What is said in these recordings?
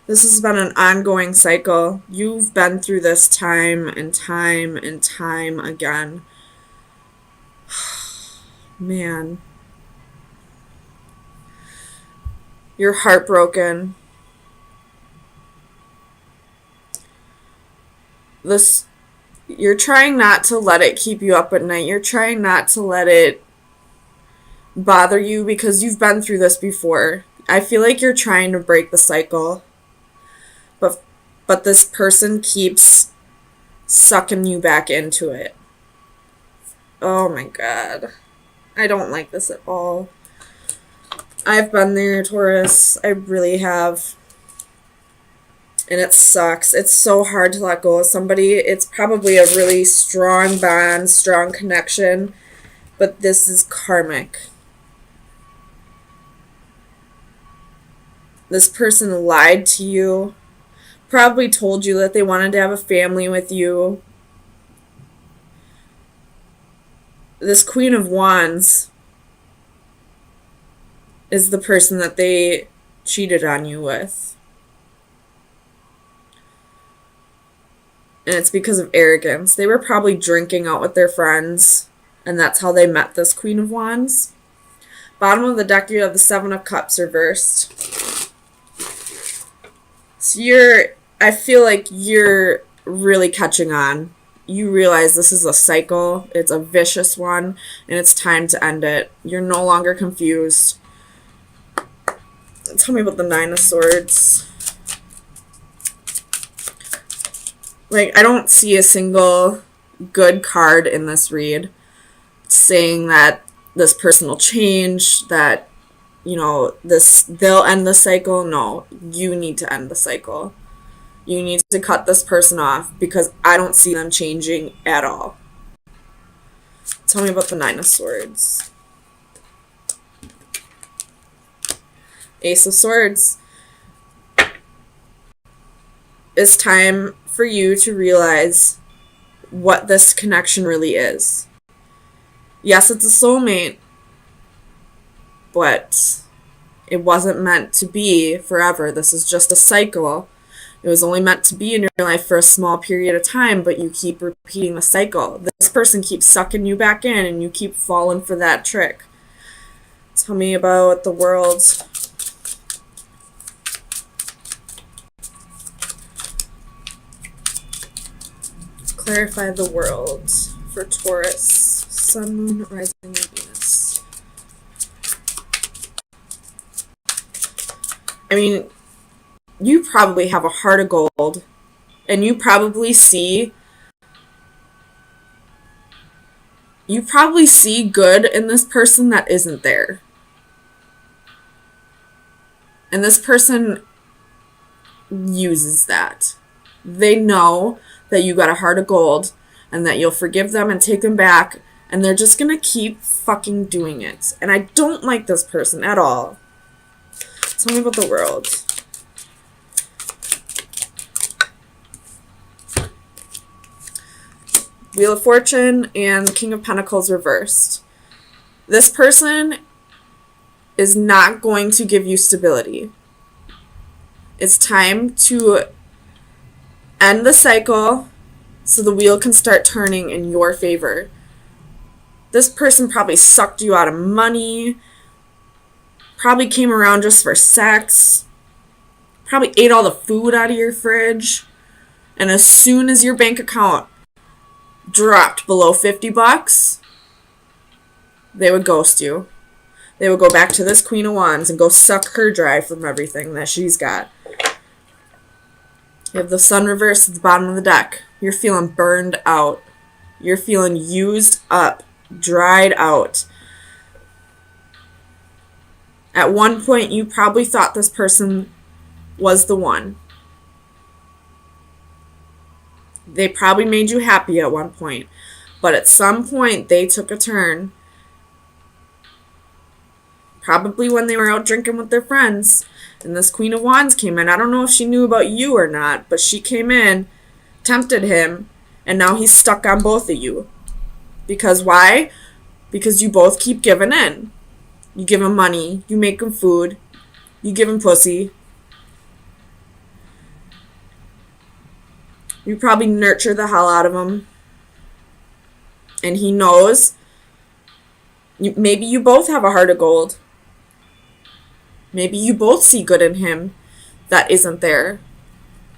This has been an ongoing cycle. You've been through this time and time and time again. Man. You're heartbroken. You're trying not to let it keep you up at night. You're trying not to let it bother you because you've been through this before. I feel like you're trying to break the cycle. But this person keeps sucking you back into it. Oh my god. I don't like this at all. I've been there, Taurus. I really have. And it sucks. It's so hard to let go of somebody. It's probably a really strong bond, strong connection, but this is karmic. This person lied to you, probably told you that they wanted to have a family with you. This Queen of Wands is the person that they cheated on you with. And it's because of arrogance. They were probably drinking out with their friends, and that's how they met this Queen of Wands. Bottom of the deck, you have the Seven of Cups reversed. So I feel like you're really catching on. You realize this is a cycle. It's a vicious one, and it's time to end it. You're no longer confused. Tell me about the Nine of Swords. Like, I don't see a single good card in this read saying that this person will change, that, you know, they'll end the cycle. No, you need to end the cycle. You need to cut this person off because I don't see them changing at all. Tell me about the Nine of Swords. Ace of Swords. It's time for you to realize what this connection really is. Yes, it's a soulmate, but it wasn't meant to be forever. This is just a cycle. It was only meant to be in your life for a small period of time, but you keep repeating the cycle. This person keeps sucking you back in, and you keep falling for that trick. Tell me about the World. Clarify the World for Taurus. Sun, Moon, Rising, and Venus. I mean, you probably have a heart of gold, and you probably see good in this person that isn't there. And this person uses that. They know that you got a heart of gold and that you'll forgive them and take them back, and they're just gonna keep fucking doing it. And I don't like this person at all. Tell me about the World. Wheel of Fortune and King of Pentacles reversed. This person is not going to give you stability. It's time to end the cycle so the wheel can start turning in your favor. This person probably sucked you out of money, probably came around just for sex, probably ate all the food out of your fridge, and as soon as your bank account dropped below $50, they would ghost you. They would go back to this Queen of Wands and go suck her dry from everything that she's got. You have the Sun reversed at the bottom of the deck. You're feeling burned out. You're feeling used up, dried out. At one point, you probably thought this person was the one. They probably made you happy at one point. But at some point, they took a turn. Probably when they were out drinking with their friends. And this Queen of Wands came in. I don't know if she knew about you or not, but she came in, tempted him, and now he's stuck on both of you. Because why? Because you both keep giving in. You give him money, you make him food, you give him pussy. You probably nurture the hell out of him. And he knows. Maybe you both have a heart of gold. Maybe you both see good in him that isn't there.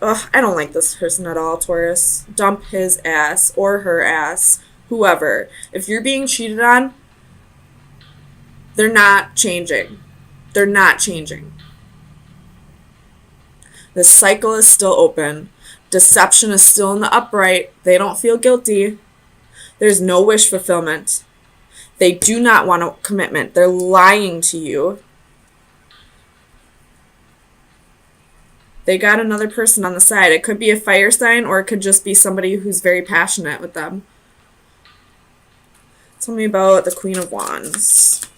Ugh, I don't like this person at all, Taurus. Dump his ass or her ass. Whoever. If you're being cheated on, they're not changing. They're not changing. The cycle is still open. Deception is still in the upright. They don't feel guilty. There's no wish fulfillment. They do not want a commitment. They're lying to you. They got another person on the side. It could be a fire sign, or it could just be somebody who's very passionate with them. Tell me about the Queen of Wands.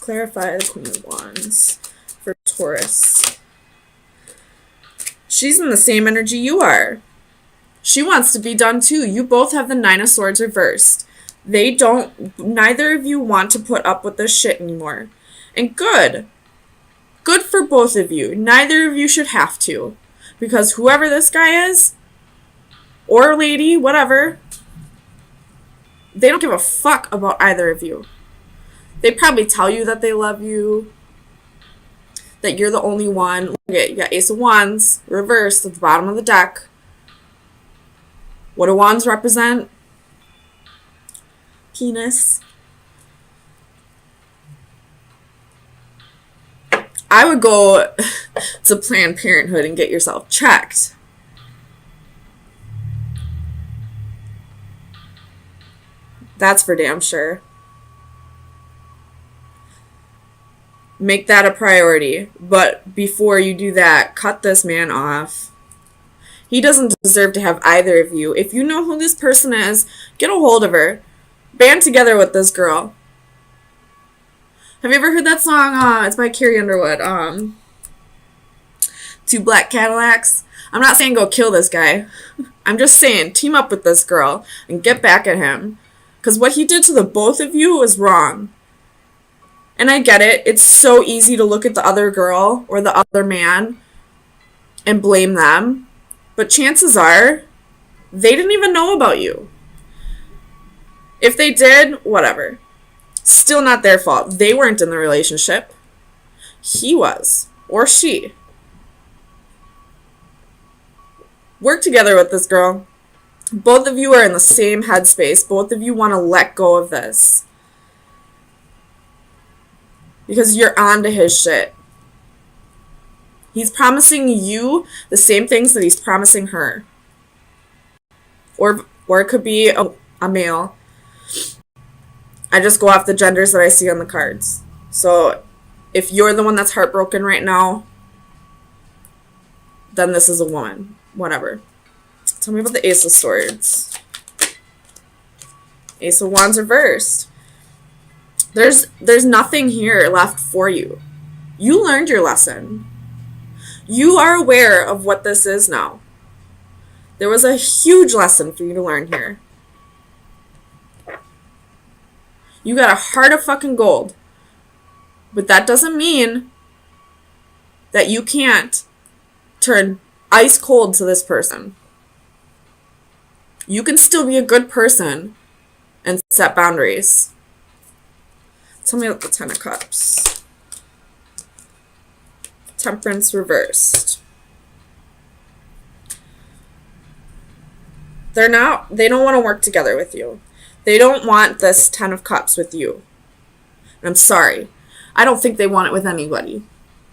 Clarify the Queen of Wands for Taurus. She's in the same energy you are. She wants to be done too. You both have the Nine of Swords reversed. Neither of you want to put up with this shit anymore. And good. Good for both of you. Neither of you should have to. Because whoever this guy is, or lady, whatever, they don't give a fuck about either of you. They probably tell you that they love you, that you're the only one. Look at, you got Ace of Wands reversed at the bottom of the deck. What do wands represent? Penis. I would go to Planned Parenthood and get yourself checked. That's for damn sure. Make that a priority. But before you do that, cut this man off. He doesn't deserve to have either of you. If you know who this person is, get a hold of her. Band together with this girl. Have you ever heard that song? It's by Carrie Underwood. Two Black Cadillacs. I'm not saying go kill this guy. I'm just saying team up with this girl and get back at him. Because what he did to the both of you was wrong. And I get it. It's so easy to look at the other girl or the other man and blame them. But chances are, they didn't even know about you. If they did, whatever. Still not their fault. They weren't in the relationship. He was. Or she. Work together with this girl. Both of you are in the same headspace. Both of you want to let go of this. Because you're onto his shit. He's promising you the same things that he's promising her. Or it could be a male. I just go off the genders that I see on the cards. So if you're the one that's heartbroken right now, then this is a woman. Whatever. Tell me about the Ace of Swords. Ace of Wands reversed. There's nothing here left for you. You learned your lesson. You are aware of what this is now. There was a huge lesson for you to learn here. You got a heart of fucking gold. But that doesn't mean that you can't turn ice cold to this person. You can still be a good person and set boundaries. Tell me about the Ten of Cups. Temperance reversed. They don't want to work together with you. They don't want this Ten of Cups with you. And I'm sorry. I don't think they want it with anybody.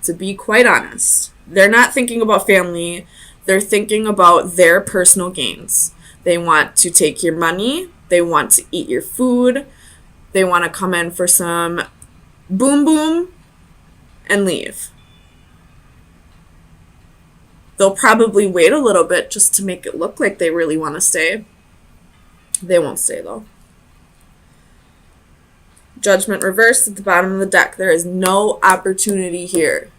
To be quite honest. They're not thinking about family. They're thinking about their personal gains. They want to take your money. They want to eat your food. They want to come in for some boom boom and leave. They'll probably wait a little bit just to make it look like they really want to stay. They won't stay though. Judgment reversed at the bottom of the deck. There is no opportunity here.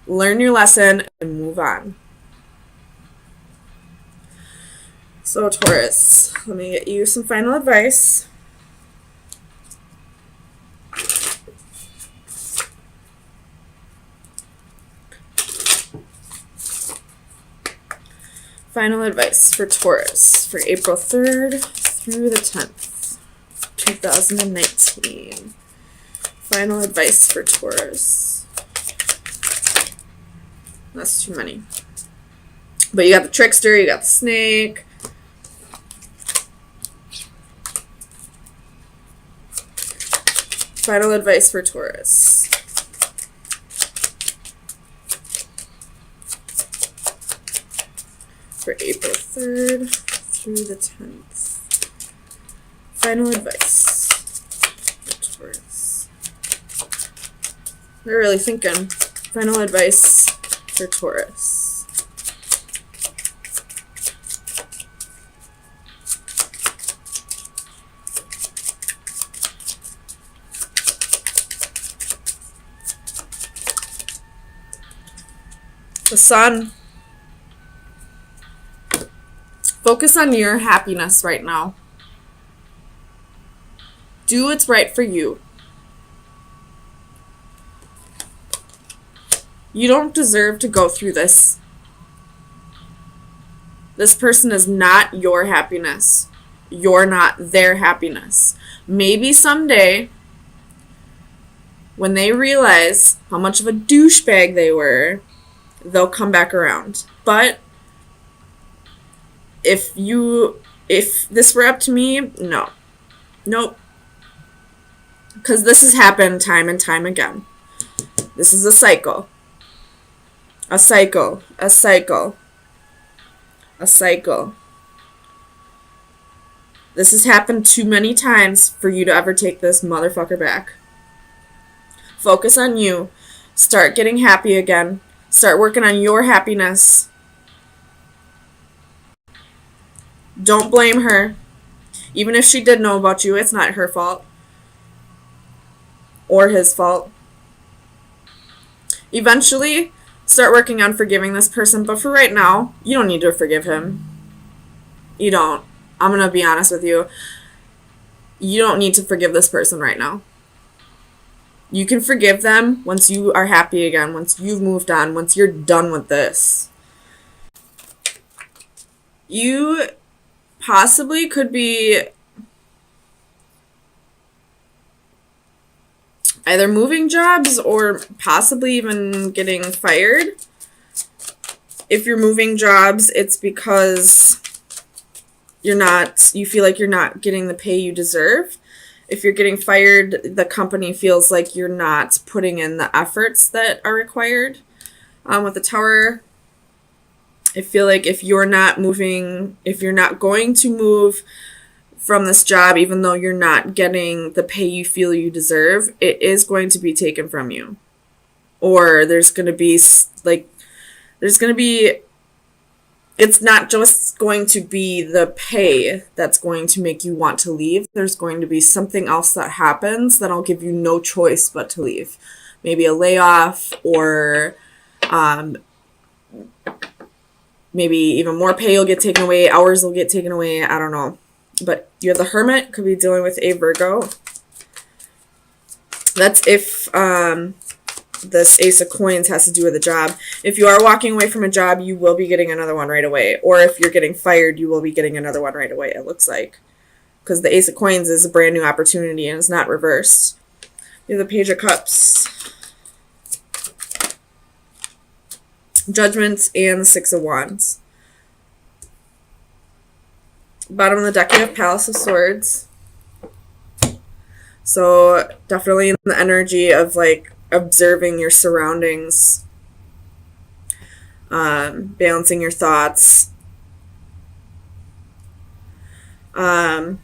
Learn your lesson and move on. So Taurus, let me get you some final advice. Final advice for Taurus for April 3rd through the 10th, 2019. Final advice for Taurus. That's too many. But you got the trickster, you got the snake. Final advice for Taurus. For April 3rd through the 10th. Final advice for Taurus. They're really thinking. Final advice for Taurus. The sun. Focus on your happiness right now. Do what's right for you. You don't deserve to go through this. This person is not your happiness. You're not their happiness. Maybe someday, when they realize how much of a douchebag they were, they'll come back around. But if this were up to me, no. Nope. Because this has happened time and time again. This is a cycle. A cycle. A cycle. A cycle. This has happened too many times for you to ever take this motherfucker back. Focus on you. Start getting happy again. Start working on your happiness. Don't blame her. Even if she did know about you, it's not her fault. Or his fault. Eventually, start working on forgiving this person. But for right now, you don't need to forgive him. You don't. I'm going to be honest with you. You don't need to forgive this person right now. You can forgive them once you are happy again, once you've moved on, once you're done with this. You possibly could be either moving jobs or possibly even getting fired. If you're moving jobs, it's because you feel like you're not getting the pay you deserve. If you're getting fired, the company feels like you're not putting in the efforts that are required. With the Tower, I feel like if you're not going to move from this job, even though you're not getting the pay you feel you deserve, it is going to be taken from you. Or it's not just going to be the pay that's going to make you want to leave. There's going to be something else that happens that'll give you no choice but to leave. Maybe a layoff, or maybe even more pay will get taken away, hours will get taken away, I don't know. But you have the Hermit, could be dealing with a Virgo. That's if this Ace of Coins has to do with a job. If you are walking away from a job, you will be getting another one right away. Or if you're getting fired, you will be getting another one right away, it looks like. Because the Ace of Coins is a brand new opportunity and it's not reversed. You have the Page of Cups, Judgment, and the Six of Wands. Bottom of the deck, you have Palace of Swords. So definitely in the energy of like observing your surroundings, balancing your thoughts. I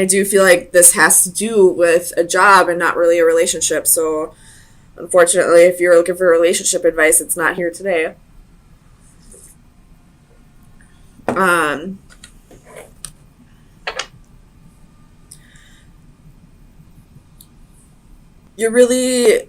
do feel like this has to do with a job and not really a relationship. So unfortunately, if you're looking for relationship advice, it's not here today. You're really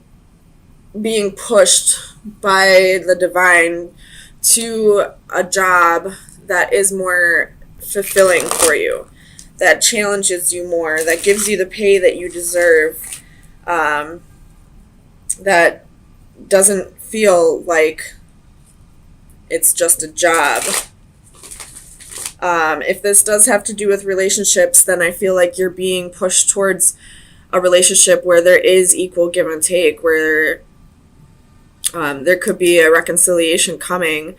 being pushed by the divine to a job that is more fulfilling for you, that challenges you more, that gives you the pay that you deserve, that doesn't feel like it's just a job. If this does have to do with relationships, then I feel like you're being pushed towards a relationship where there is equal give and take, where there could be a reconciliation coming,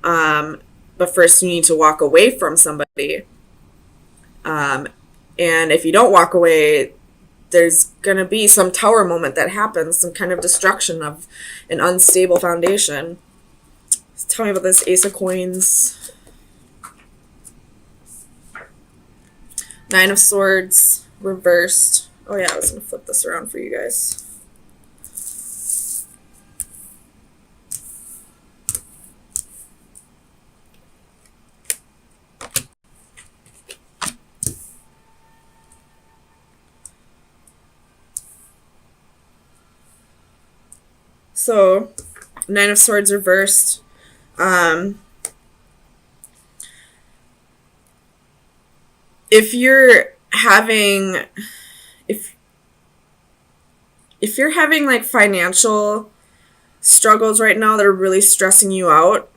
but first you need to walk away from somebody. And if you don't walk away, there's going to be some tower moment that happens, some kind of destruction of an unstable foundation. Tell me about this Ace of Coins. Nine of Swords, reversed. Oh yeah, I was going to flip this around for you guys. So, Nine of Swords reversed. If you're having, if you're having like financial struggles right now that are really stressing you out,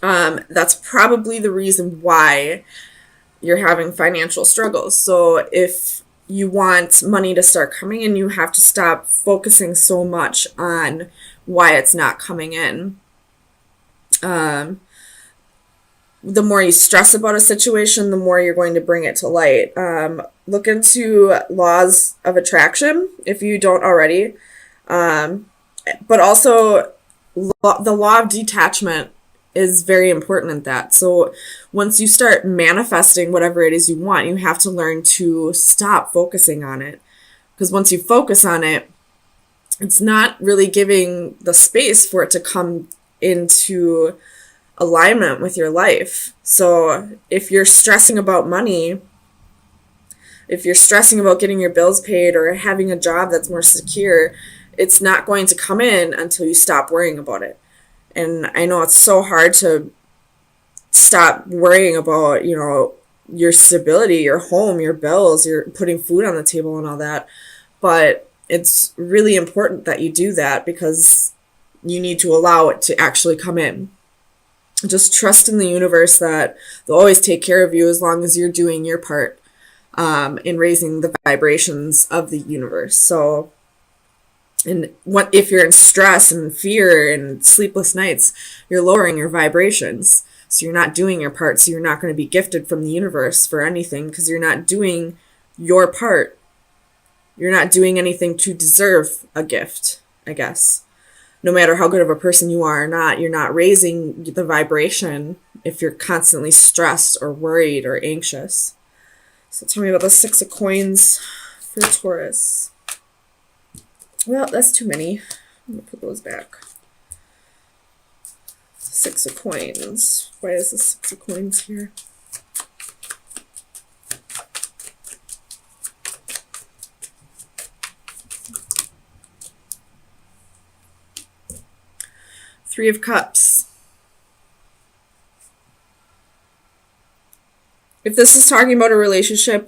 that's probably the reason why you're having financial struggles. So if you want money to start coming in, you have to stop focusing so much on why it's not coming in. The more you stress about a situation, the more you're going to bring it to light. Look into laws of attraction if you don't already. But also, the law of detachment is very important in that. So once you start manifesting whatever it is you want, you have to learn to stop focusing on it. Because once you focus on it, it's not really giving the space for it to come into alignment with your life. So if you're stressing about money, if you're stressing about getting your bills paid or having a job that's more secure, it's not going to come in until you stop worrying about it. And I know it's so hard to stop worrying about, you know, your stability, your home, your bills, your putting food on the table and all that. But it's really important that you do that because you need to allow it to actually come in. Just trust in the universe that they'll always take care of you as long as you're doing your part in raising the vibrations of the universe. So, and what if you're in stress and fear and sleepless nights, you're lowering your vibrations. So you're not doing your part. So you're not going to be gifted from the universe for anything because you're not doing your part. You're not doing anything to deserve a gift, I guess. No matter how good of a person you are or not, you're not raising the vibration if you're constantly stressed or worried or anxious. So tell me about the Six of Coins for Taurus. Well, that's too many. I'm going to put those back. Six of Coins. Why is the Six of Coins here? Three of Cups. If this is talking about a relationship,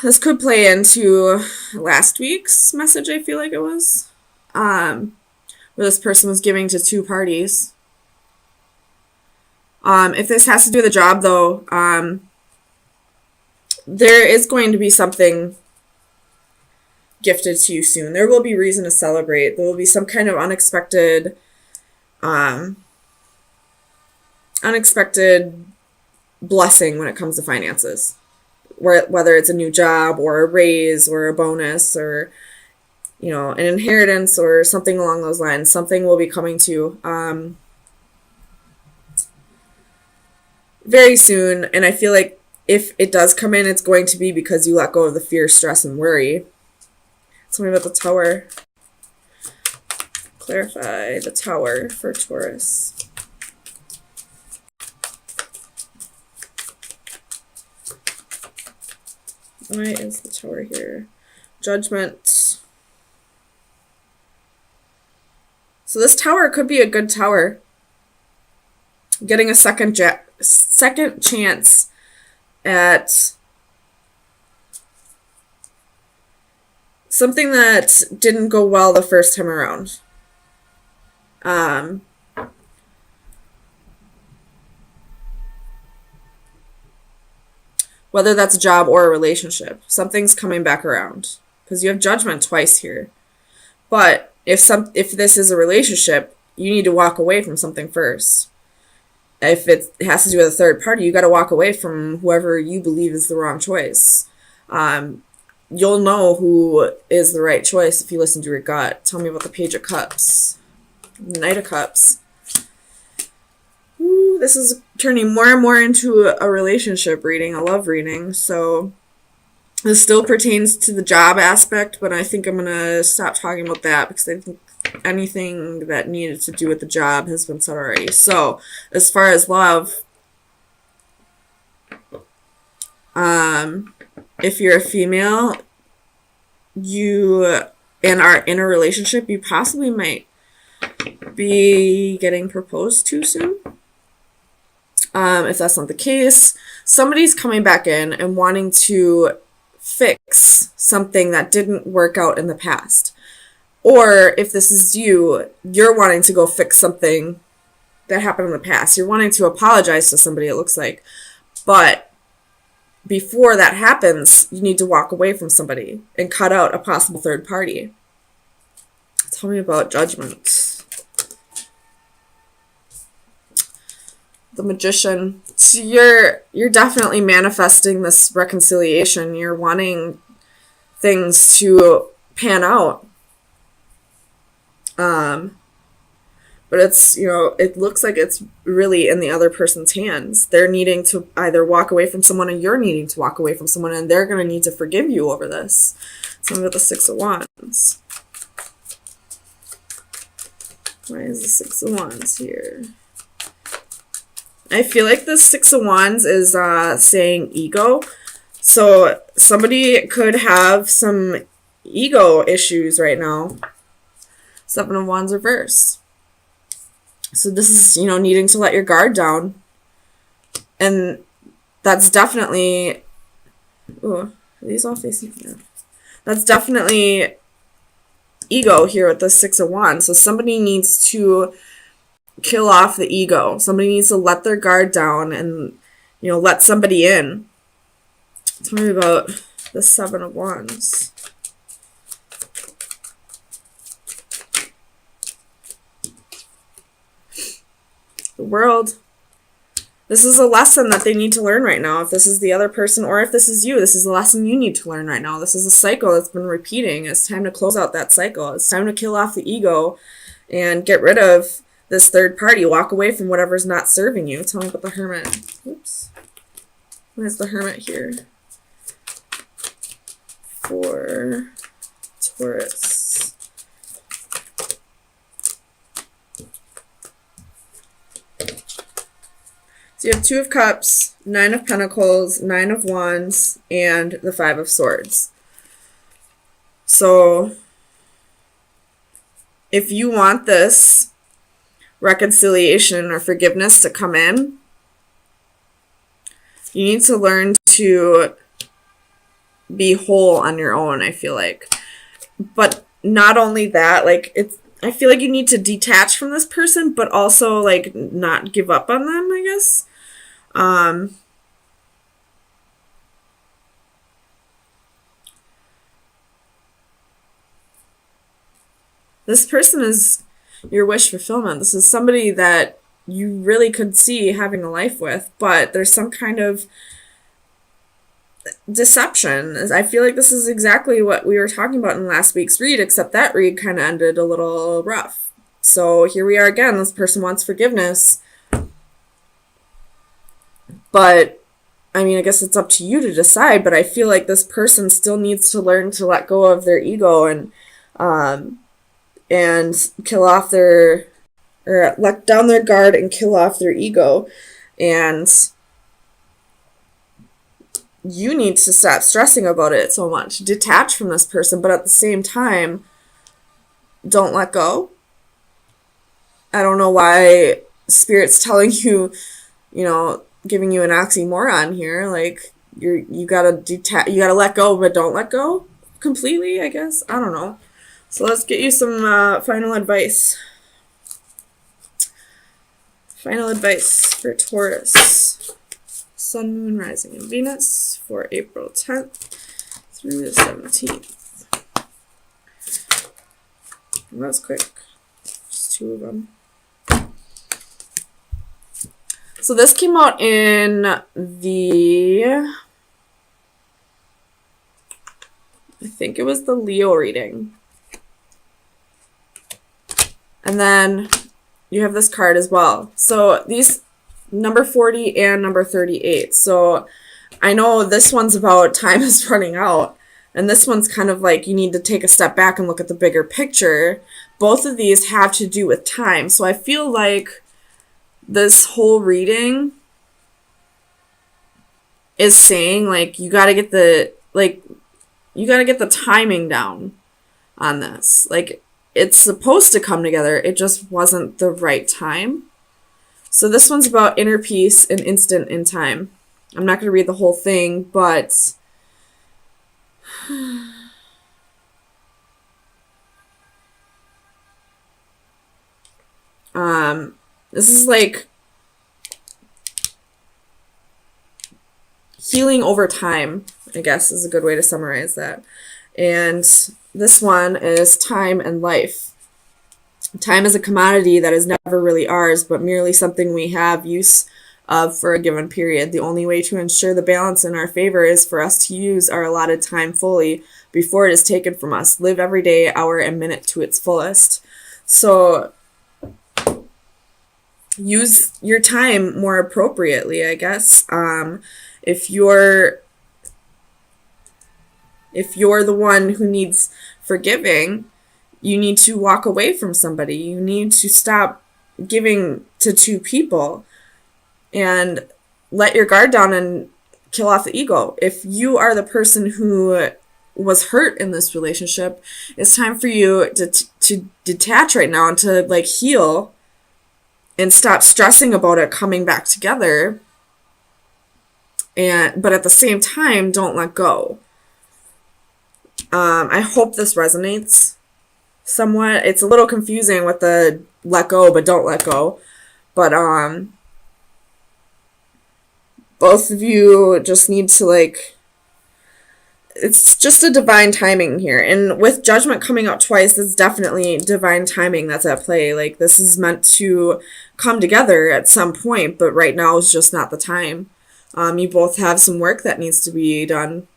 this could play into last week's message, I feel like it was, where this person was giving to two parties. If this has to do with a job, though, there is going to be something gifted to you soon. There will be reason to celebrate. There will be some kind of unexpected blessing when it comes to finances. Whether it's a new job or a raise or a bonus or, you know, an inheritance or something along those lines. Something will be coming to you very soon. And I feel like if it does come in, it's going to be because you let go of the fear, stress, and worry. Tell me about the Tower. Clarify the Tower for Taurus. Why is the Tower here? Judgment. So this Tower could be a good Tower. Getting a second chance at something that didn't go well the first time around. Um, whether that's a job or a relationship, something's coming back around because you have judgment twice here. But if this is a relationship, you need to walk away from something first. If it has to do with a third party, you got to walk away from whoever you believe is the wrong choice. You'll know who is the right choice if you listen to your gut. Tell me about the Page of Cups. Knight of Cups. Ooh, this is turning more and more into a relationship reading, a love reading. So this still pertains to the job aspect, but I think I'm going to stop talking about that because I think anything that needed to do with the job has been said already. So as far as love, if you're a female, you and are in a relationship, you possibly might be getting proposed to soon. If that's not the case, somebody's coming back in and wanting to fix something that didn't work out in the past. Or if this is you, you're wanting to go fix something that happened in the past. You're wanting to apologize to somebody, it looks like. But before that happens, you need to walk away from somebody and cut out a possible third party. Tell me about judgment. The Magician. So you're definitely manifesting this reconciliation. You're wanting things to pan out. But it's, it looks like it's really in the other person's hands. They're needing to either walk away from someone, and you're needing to walk away from someone, and they're going to need to forgive you over this. Tell me about the Six of Wands. Why is the Six of Wands here? I feel like the Six of Wands is saying ego. So somebody could have some ego issues right now. Seven of Wands reverse. So this is, needing to let your guard down. And that's definitely... Ooh, are these all facing? Yeah. That's definitely ego here with the Six of Wands. So somebody needs to kill off the ego. Somebody needs to let their guard down and, let somebody in. Tell me about the Seven of Wands. The World. This is a lesson that they need to learn right now. If this is the other person or if this is you, this is a lesson you need to learn right now. This is a cycle that's been repeating. It's time to close out that cycle. It's time to kill off the ego and get rid of this third party. Walk away from whatever's not serving you. Tell me about the Hermit. Oops. Where's the Hermit here? For Taurus. So you have Two of Cups, Nine of Pentacles, Nine of Wands, and the Five of Swords. So if you want this reconciliation or forgiveness to come in, you need to learn to be whole on your own, I feel like. But not only that, I feel like you need to detach from this person, but also not give up on them, I guess. This person is your wish fulfillment. This is somebody that you really could see having a life with, but there's some kind of deception. I feel like this is exactly what we were talking about in last week's read, except that read kind of ended a little rough. So here we are again. This person wants forgiveness. But, I guess it's up to you to decide, but I feel like this person still needs to learn to let go of their ego and kill off or let down their guard and kill off their ego. And you need to stop stressing about it so much. Detach from this person, but at the same time, don't let go. I don't know why Spirit's telling you, giving you an oxymoron here. You gotta you gotta let go, but don't let go completely, I guess. I don't know. So let's get you some final advice. Final advice for Taurus. Sun, Moon, Rising, and Venus for April 10th through the 17th. That was quick. Just 2 of them. So this came out in the, I think it was the Leo reading. And then you have this card as well. So these, number 40 and number 38. So I know this one's about time is running out. And this one's kind of like you need to take a step back and look at the bigger picture. Both of these have to do with time. So I feel like this whole reading is saying like you got to get the timing down on this. Like it's supposed to come together. It just wasn't the right time. So this one's about inner peace and instant in time. I'm not going to read the whole thing, but this is like healing over time, I guess is a good way to summarize that. And this one is time and life. Time is a commodity that is never really ours, but merely something we have use of for a given period. The only way to ensure the balance in our favor is for us to use our allotted time fully before it is taken from us. Live every day, hour, and minute to its fullest. So use your time more appropriately, I guess. If you're the one who needs forgiving, you need to walk away from somebody. You need to stop giving to 2 people and let your guard down and kill off the ego. If you are the person who was hurt in this relationship, it's time for you to detach right now and to like heal and stop stressing about it coming back together. But at the same time, don't let go. I hope this resonates somewhat. It's a little confusing with the let go but don't let go. But both of you just need to like, it's just a divine timing here. And with Judgment coming out twice, it's definitely divine timing that's at play. Like this is meant to come together at some point, but right now is just not the time. You both have some work that needs to be done